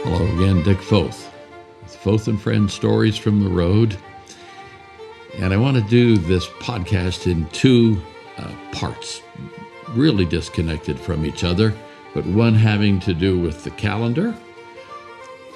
Hello again, Dick Foth, with Foth and Friends Stories from the Road. And I want to do this podcast in two parts, really disconnected from each other, but one having to do with the calendar,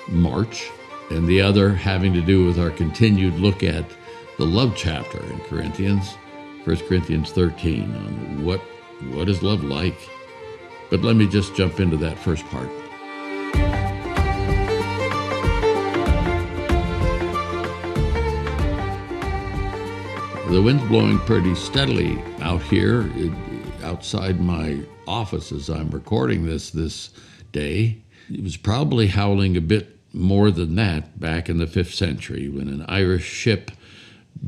March, and the other having to do with our continued look at the love chapter in Corinthians, 1 Corinthians 13, on what is love like. But let me just jump into that first part. The wind's blowing pretty steadily out here outside my office as I'm recording this day. It was probably howling a bit more than that back in the 5th century when an Irish ship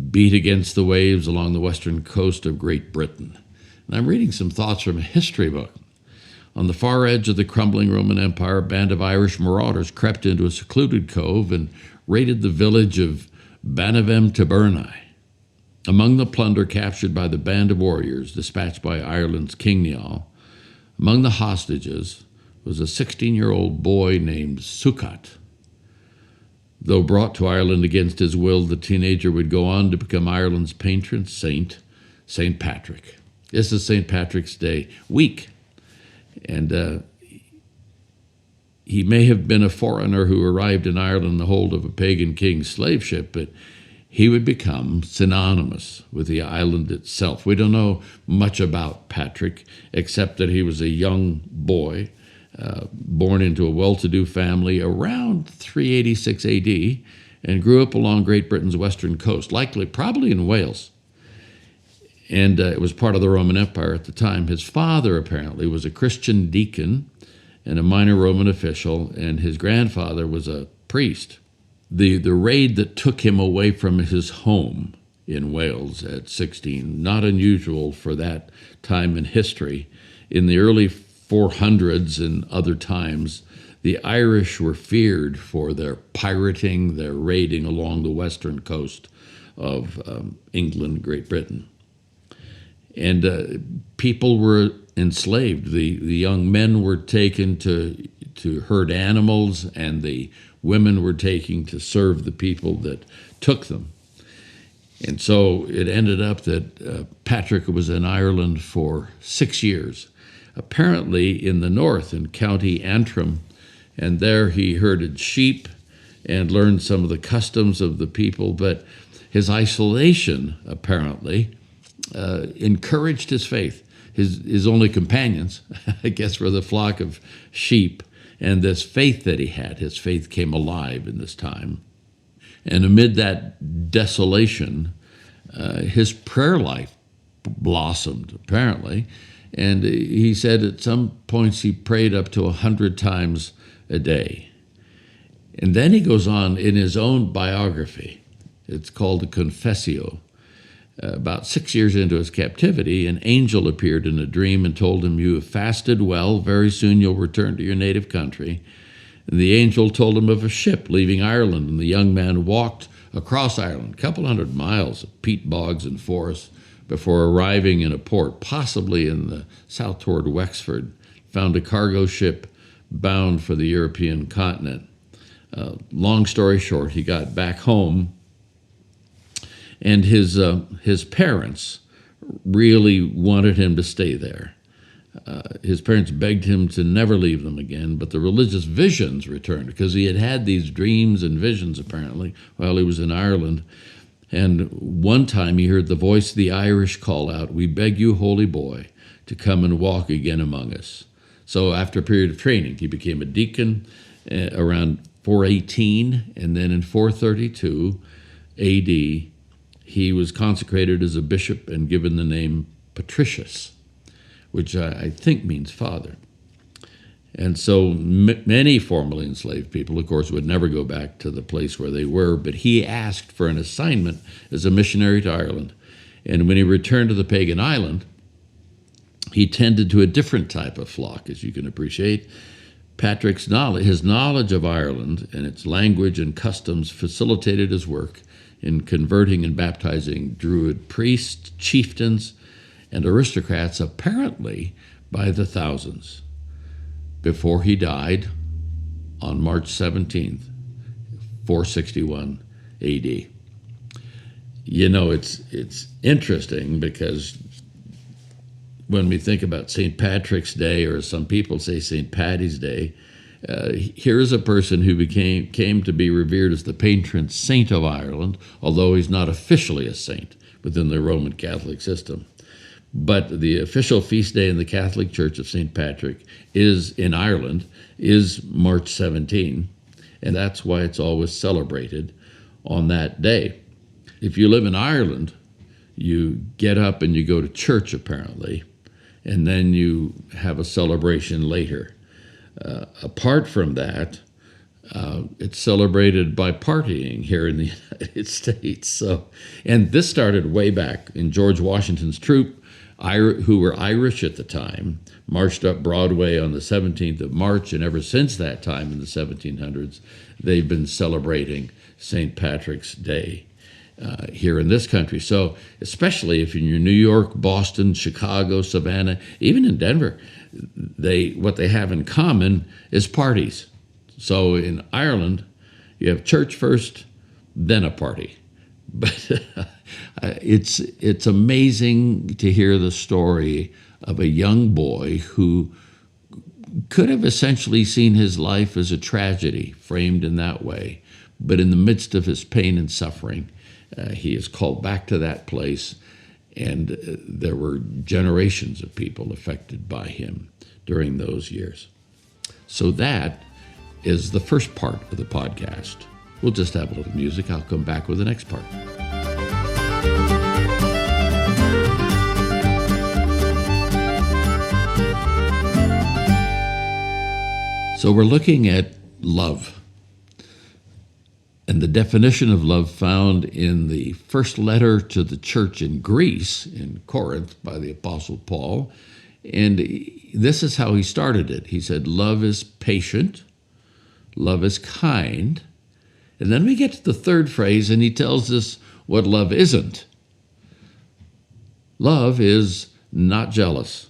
beat against the waves along the western coast of Great Britain. And I'm reading some thoughts from a history book. On the far edge of the crumbling Roman Empire, a band of Irish marauders crept into a secluded cove and raided the village of Banavem Taberni. Among the plunder captured by the band of warriors dispatched by Ireland's King Niall, among the hostages was a 16-year-old boy named Succat. Though brought to Ireland against his will, the teenager would go on to become Ireland's patron saint, St. Patrick. This is St. Patrick's Day week, and he may have been a foreigner who arrived in Ireland in the hold of a pagan king's slave ship, but he would become synonymous with the island itself. We don't know much about Patrick, except that he was a young boy, born into a well-to-do family around 386 AD, and grew up along Great Britain's western coast, probably in Wales. And it was part of the Roman Empire at the time. His father, apparently, was a Christian deacon and a minor Roman official, and his grandfather was a priest. The raid that took him away from his home in Wales at 16, not unusual for that time in history. In the early 400s and other times, the Irish were feared for their pirating, their raiding along the western coast of England, Great Britain. And people were enslaved. The young men were taken to herd animals, and the women were taken to serve the people that took them. And so it ended up that Patrick was in Ireland for 6 years, apparently in the north, in County Antrim, and there he herded sheep and learned some of the customs of the people, but his isolation, apparently, encouraged his faith. His only companions, I guess, were the flock of sheep. And this faith that he had, his faith came alive in this time. And amid that desolation, his prayer life blossomed, apparently. And he said at some points he prayed up to 100 times a day. And then he goes on in his own biography. It's called the Confessio. About 6 years into his captivity, an angel appeared in a dream and told him, "You have fasted well. Very soon you'll return to your native country." And the angel told him of a ship leaving Ireland, and the young man walked across Ireland, a couple 100 miles of peat bogs and forests, before arriving in a port, possibly in the south toward Wexford, found a cargo ship bound for the European continent. Long story short, he got back home, and his parents really wanted him to stay there. His parents begged him to never leave them again, but the religious visions returned because he had had these dreams and visions, apparently, while he was in Ireland. And one time he heard the voice of the Irish call out, "We beg you, holy boy, to come and walk again among us." So after a period of training, he became a deacon around 418, and then in 432 AD, he was consecrated as a bishop and given the name Patricius, which I think means father. And so many formerly enslaved people, of course, would never go back to the place where they were, but he asked for an assignment as a missionary to Ireland. And when he returned to the pagan island, he tended to a different type of flock, as you can appreciate. His knowledge of Ireland and its language and customs facilitated his work in converting and baptizing Druid priests, chieftains, and aristocrats, apparently by the thousands. Before he died, on March 17th, 461 AD. You know, it's interesting because when we think about St. Patrick's Day, or some people say St. Paddy's Day, here's a person who came to be revered as the patron saint of Ireland, although he's not officially a saint within the Roman Catholic system. But the official feast day in the Catholic Church of St. Patrick in Ireland is March 17, and that's why it's always celebrated on that day. If you live in Ireland, you get up and you go to church, apparently, and then you have a celebration later. Apart from that, it's celebrated by partying here in the United States. And this started way back in George Washington's troop, who were Irish at the time, marched up Broadway on the 17th of March, and ever since that time in the 1700s, they've been celebrating St. Patrick's Day here in this country. So especially if you're in New York, Boston, Chicago, Savannah, even in Denver, what they have in common is parties. So in Ireland, you have church first, then a party. But it's amazing to hear the story of a young boy who could have essentially seen his life as a tragedy, framed in that way. But in the midst of his pain and suffering, he is called back to that place, and there were generations of people affected by him during those years. So that is the first part of the podcast. We'll just have a little music. I'll come back with the next part. So we're looking at love, and the definition of love found in the first letter to the church in Greece, in Corinth, by the Apostle Paul. And this is how he started it. He said, love is patient, love is kind. And then we get to the third phrase, and he tells us what love isn't. Love is not jealous.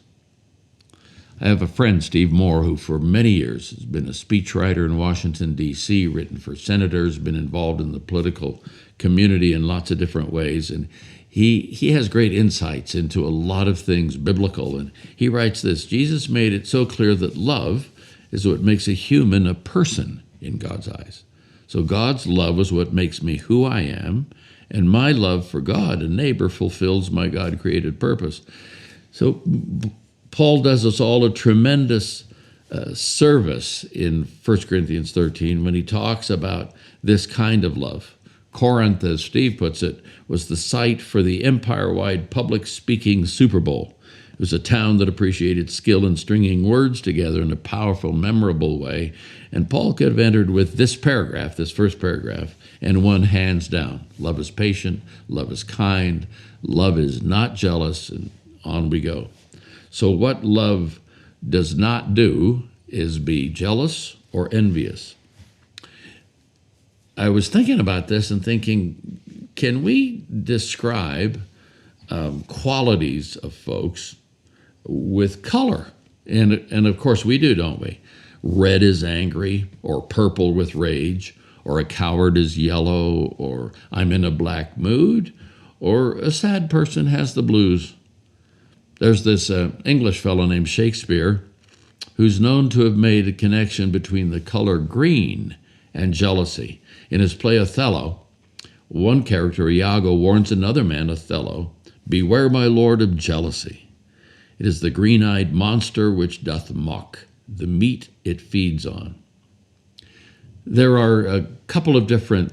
I have a friend, Steve Moore, who for many years has been a speechwriter in Washington, D.C., written for senators, been involved in the political community in lots of different ways. And he has great insights into a lot of things biblical. And he writes this: Jesus made it so clear that love is what makes a human a person in God's eyes. So God's love is what makes me who I am, and my love for God and neighbor fulfills my God-created purpose. So Paul does us all a tremendous service in 1 Corinthians 13 when he talks about this kind of love. Corinth, as Steve puts it, was the site for the empire-wide public speaking Super Bowl. It was a town that appreciated skill in stringing words together in a powerful, memorable way. And Paul could have entered with this paragraph, this first paragraph, and won hands down. Love is patient, love is kind, love is not jealous, and on we go. So what love does not do is be jealous or envious. I was thinking about this and thinking, can we describe qualities of folks with color? And of course we do, don't we? Red is angry, or purple with rage, or a coward is yellow, or I'm in a black mood, or a sad person has the blues. There's this English fellow named Shakespeare who's known to have made a connection between the color green and jealousy. In his play Othello, one character, Iago, warns another man, Othello, "Beware, my lord, of jealousy. It is the green-eyed monster which doth mock the meat it feeds on." There are a couple of different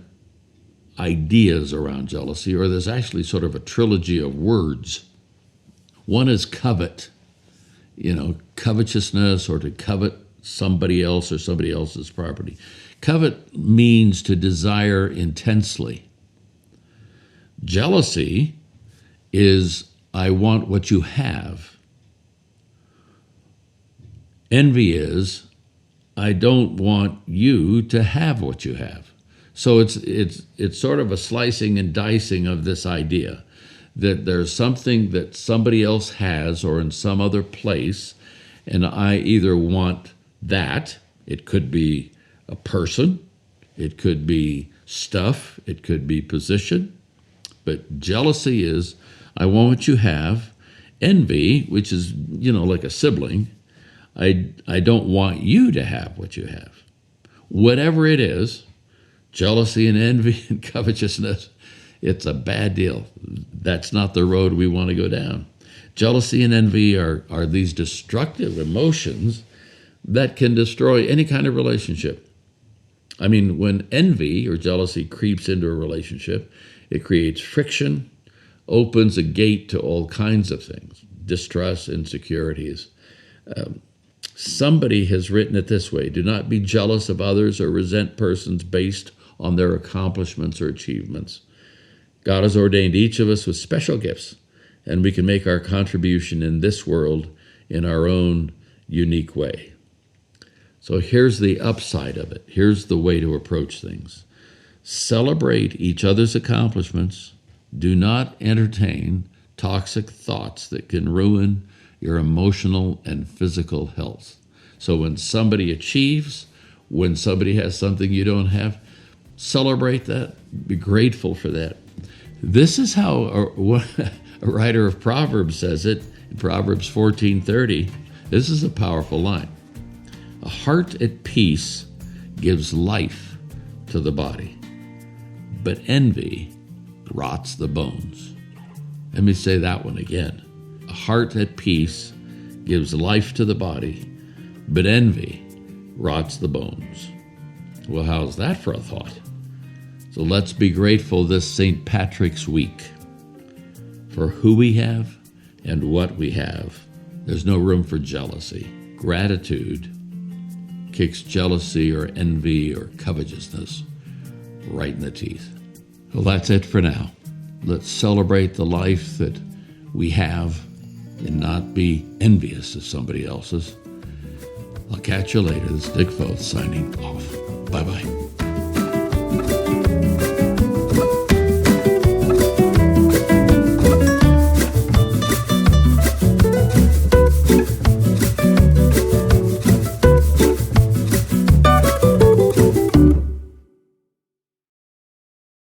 ideas around jealousy, or there's actually sort of a trilogy of words. One is covet, covetousness, or to covet somebody else or somebody else's property. Covet means to desire intensely. Jealousy is, I want what you have. Envy is, I don't want you to have what you have. So it's sort of a slicing and dicing of this idea that there's something that somebody else has or in some other place, and I either want that, it could be a person, it could be stuff, it could be position. But jealousy is, I want what you have. Envy, which is, like a sibling, I don't want you to have what you have. Whatever it is, jealousy and envy and covetousness, it's a bad deal. That's not the road we want to go down. Jealousy and envy are these destructive emotions that can destroy any kind of relationship. I mean, when envy or jealousy creeps into a relationship, it creates friction, opens a gate to all kinds of things, distrust, insecurities. Somebody has written it this way: do not be jealous of others or resent persons based on their accomplishments or achievements. God has ordained each of us with special gifts, and we can make our contribution in this world in our own unique way. So here's the upside of it. Here's the way to approach things. Celebrate each other's accomplishments. Do not entertain toxic thoughts that can ruin your emotional and physical health. So when somebody achieves, when somebody has something you don't have, celebrate that. Be grateful for that. This is how a writer of Proverbs says it in Proverbs 14:30. This is a powerful line. A heart at peace gives life to the body, but envy rots the bones. Let me say that one again. A heart at peace gives life to the body, but envy rots the bones. Well, how's that for a thought? So let's be grateful this St. Patrick's Week for who we have and what we have. There's no room for jealousy. Gratitude kicks jealousy or envy or covetousness right in the teeth. Well, that's it for now. Let's celebrate the life that we have and not be envious of somebody else's. I'll catch you later. This is Dick Foth signing off. Bye-bye.